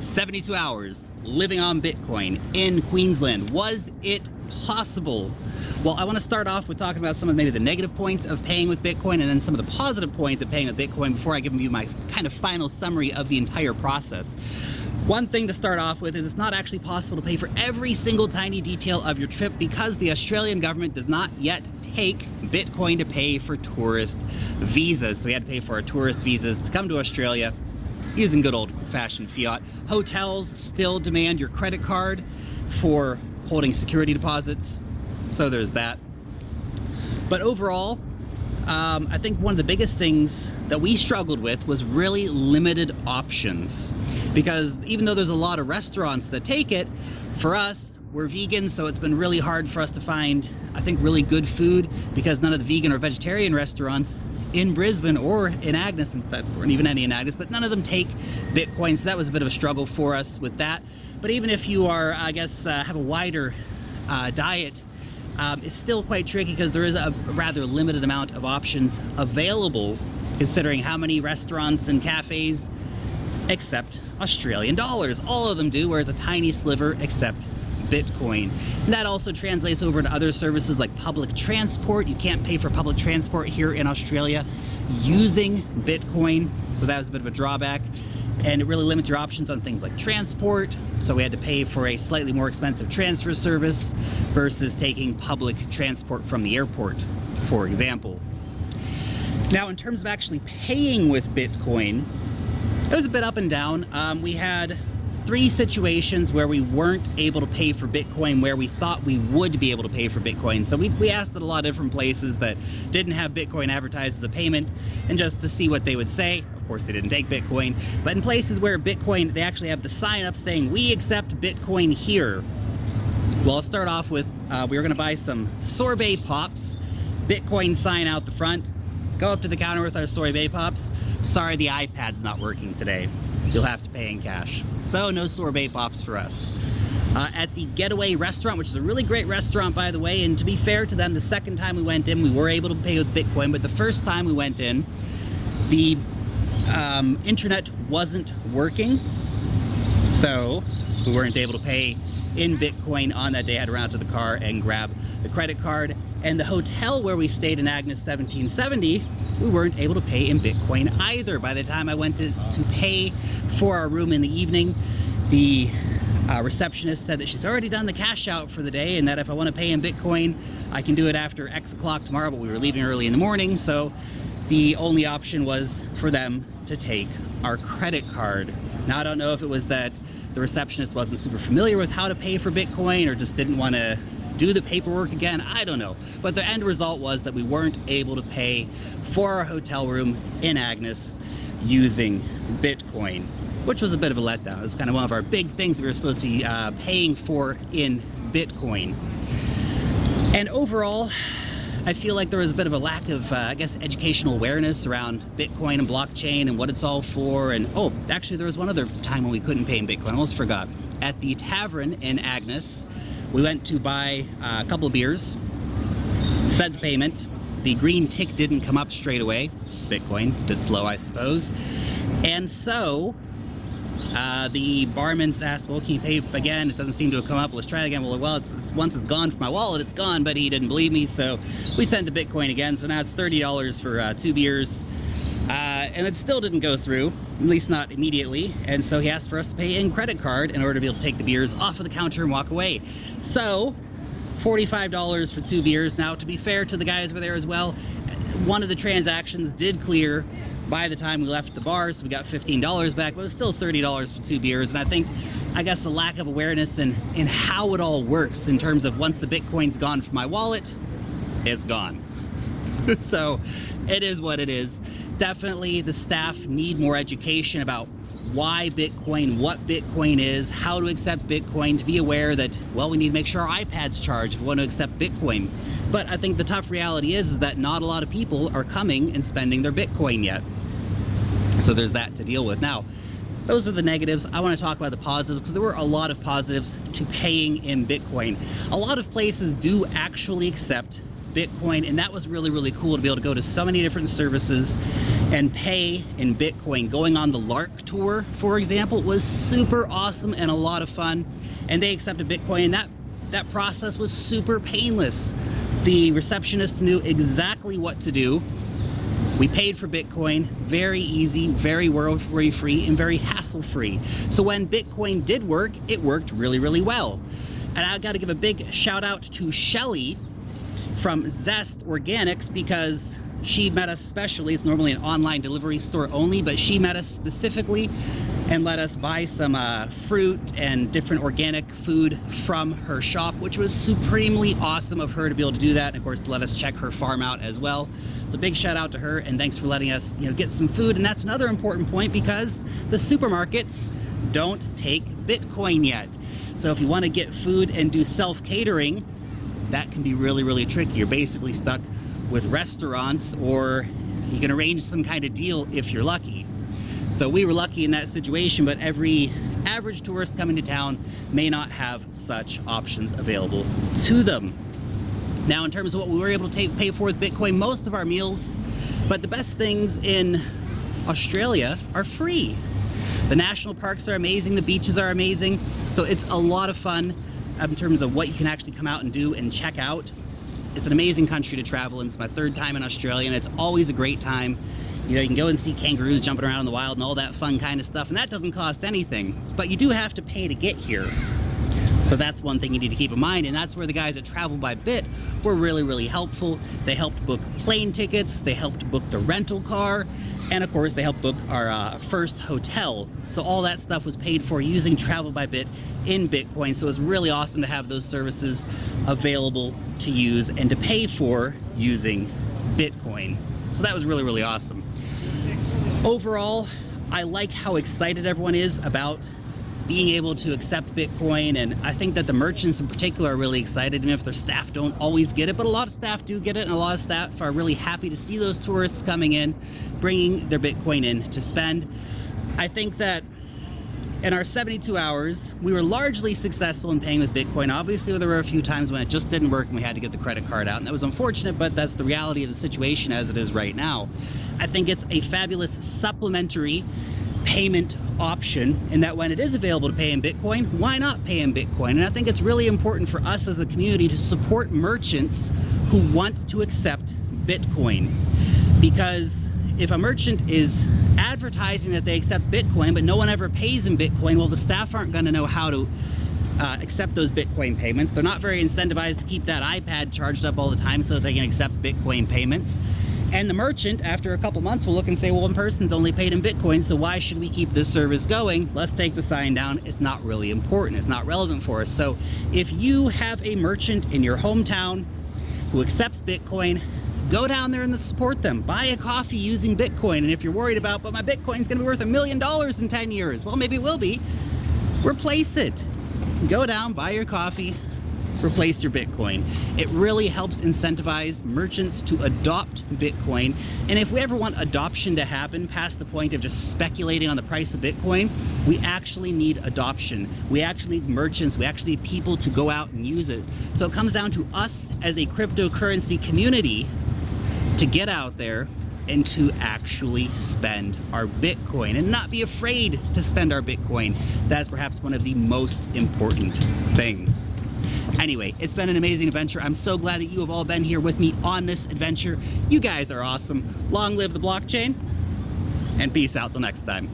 72 hours living on Bitcoin in Queensland. Was it possible? Well, I want to start off with talking about some of maybe the negative points of paying with Bitcoin and then some of the positive points of paying with Bitcoin before I give you my kind of final summary of the entire process. One thing to start off with is it's not actually possible to pay for every single tiny detail of your trip because the Australian government does not yet take Bitcoin to pay for tourist visas. So we had to pay for our tourist visas to come to Australia using good old-fashioned fiat. Hotels still demand your credit card for holding security deposits, so there's that. But overall, I think one of the biggest things that we struggled with was really limited options, because even though there's a lot of restaurants that take it, for us, we're vegans, so it's been really hard for us to find, I think, really good food, because none of the vegan or vegetarian restaurants in Brisbane or in Agnes, in fact, or even any in Agnes, but none of them take Bitcoin, so that was a bit of a struggle for us with that. But even if you are, I guess, have a wider diet, it's still quite tricky because there is a rather limited amount of options available, considering how many restaurants and cafes accept Australian dollars. All of them do, whereas a tiny sliver accept Bitcoin. And that also translates over to other services like public transport. You can't pay for public transport here in Australia using Bitcoin, so that was a bit of a drawback. And it really limits your options on things like transport. So we had to pay for a slightly more expensive transfer service versus taking public transport from the airport, for example. Now, in terms of actually paying with Bitcoin, it was a bit up and down. We had 3 situations where we weren't able to pay for Bitcoin where we thought we would be able to pay for Bitcoin. So we asked at a lot of different places that didn't have Bitcoin advertised as a payment, and just to see what they would say. Of course, they didn't take Bitcoin, but in places where Bitcoin, they actually have the sign up saying, "We accept Bitcoin here." Well, I'll start off with, we were gonna buy some sorbet pops, Bitcoin sign out the front, go up to the counter with our sorbet pops. Sorry, the iPad's not working today. You'll have to pay in cash. So no sorbet pops for us. At the Getaway restaurant, which is a really great restaurant, by the way, and to be fair to them, the second time we went in, we were able to pay with Bitcoin, but the first time we went in, the internet wasn't working, so we weren't able to pay in Bitcoin on that day. I had to run out to the car and grab the credit card. And the hotel where we stayed in Agnes 1770, we weren't able to pay in Bitcoin either. By the time I went to pay for our room in the evening, the receptionist said that she's already done the cash out for the day, and that if I want to pay in Bitcoin, I can do it after X o'clock tomorrow, but we were leaving early in the morning, so the only option was for them to take our credit card. Now, I don't know if it was that the receptionist wasn't super familiar with how to pay for Bitcoin or just didn't want to do the paperwork again, I don't know. But the end result was that we weren't able to pay for our hotel room in Agnes using Bitcoin, which was a bit of a letdown. It was kind of one of our big things that we were supposed to be paying for in Bitcoin. And overall, I feel like there was a bit of a lack of, I guess, educational awareness around Bitcoin and blockchain and what it's all for. And oh, actually there was one other time when we couldn't pay in Bitcoin, I almost forgot. At the tavern in Agnes, we went to buy a couple of beers, sent the payment. The green tick didn't come up straight away. It's Bitcoin, it's a bit slow, I suppose. And so the barman asked, well, can you pay again? It doesn't seem to have come up. Let's try it again. Well, it's once it's gone from my wallet, it's gone, but he didn't believe me. So we sent the Bitcoin again. So now it's $30 for 2 beers. And it still didn't go through, at least not immediately. And so he asked for us to pay in credit card in order to be able to take the beers off of the counter and walk away. So $45 for 2 beers. Now, to be fair to the guys over there as well, one of the transactions did clear by the time we left the bar, so we got $15 back, but it was still $30 for 2 beers. And I think, I guess, the lack of awareness in how it all works in terms of once the Bitcoin's gone from my wallet, it's gone. So it is what it is. Definitely the staff need more education about why Bitcoin, what Bitcoin is, how to accept Bitcoin, to be aware that, well, we need to make sure our iPads charge if we want to accept Bitcoin. But I think the tough reality is that not a lot of people are coming and spending their Bitcoin yet. So there's that to deal with. Now, those are the negatives. I want to talk about the positives, because there were a lot of positives to paying in Bitcoin. A lot of places do actually accept Bitcoin, and that was really, really cool to be able to go to so many different services and pay in Bitcoin. Going on the Lark tour, for example, was super awesome and a lot of fun, and they accepted Bitcoin, and that process was super painless. The receptionist knew exactly what to do. We paid for Bitcoin, very easy, very worry-free, and very hassle-free. So when Bitcoin did work, it worked really, really well. And I got to give a big shout out to Shelly from Zest Organics, because she met us specially. It's normally an online delivery store only, but she met us specifically and let us buy some fruit and different organic food from her shop, which was supremely awesome of her to be able to do that, and of course to let us check her farm out as well. So big shout out to her, and thanks for letting us, get some food. And that's another important point, because the supermarkets don't take Bitcoin yet. So if you want to get food and do self-catering, that can be really, really tricky. You're basically stuck with restaurants, or you can arrange some kind of deal if you're lucky. So we were lucky in that situation, but every average tourist coming to town may not have such options available to them. Now, in terms of what we were able to pay for with Bitcoin, most of our meals, but the best things in Australia are free. The national parks are amazing, the beaches are amazing, so it's a lot of fun in terms of what you can actually come out and do and check out. It's an amazing country to travel in. It's my third time in Australia, and it's always a great time. You can go and see kangaroos jumping around in the wild and all that fun kind of stuff, and that doesn't cost anything, but you do have to pay to get here. So that's one thing you need to keep in mind, and that's where the guys at Travel by Bit were really, really helpful. They helped book plane tickets, they helped book the rental car, and of course they helped book our first hotel. So all that stuff was paid for using Travel by Bit in Bitcoin. So it's really awesome to have those services available to use and to pay for using Bitcoin. So that was really, really awesome. Overall, I like how excited everyone is about being able to accept Bitcoin, and I think that the merchants in particular are really excited, even if their staff don't always get it, but a lot of staff do get it, and a lot of staff are really happy to see those tourists coming in, bringing their Bitcoin in to spend. I think that in our 72 hours, we were largely successful in paying with Bitcoin. Obviously, there were a few times when it just didn't work and we had to get the credit card out, and that was unfortunate, but that's the reality of the situation as it is right now. I think it's a fabulous supplementary payment option, in that when it is available to pay in Bitcoin, why not pay in Bitcoin? And I think it's really important for us as a community to support merchants who want to accept Bitcoin, because if a merchant is advertising that they accept Bitcoin but no one ever pays in Bitcoin, well, the staff aren't going to know how to accept those Bitcoin payments. They're not very incentivized to keep that iPad charged up all the time so that they can accept Bitcoin payments. And the merchant, after a couple months, will look and say, well, one person's only paid in Bitcoin, so why should we keep this service going? Let's take the sign down. It's not really important. It's not relevant for us. So if you have a merchant in your hometown who accepts Bitcoin, go down there and support them. Buy a coffee using Bitcoin. And if you're worried about, but my Bitcoin's gonna be worth $1 million in 10 years. Well, maybe it will be. Replace it. Go down, buy your coffee, replace your Bitcoin. It really helps incentivize merchants to adopt Bitcoin. And if we ever want adoption to happen past the point of just speculating on the price of Bitcoin, we actually need adoption. We actually need merchants, we actually need people to go out and use it. So it comes down to us as a cryptocurrency community to get out there and to actually spend our Bitcoin and not be afraid to spend our Bitcoin. That's perhaps one of the most important things. Anyway, it's been an amazing adventure. I'm so glad that you have all been here with me on this adventure. You guys are awesome. Long live the blockchain, and peace out till next time.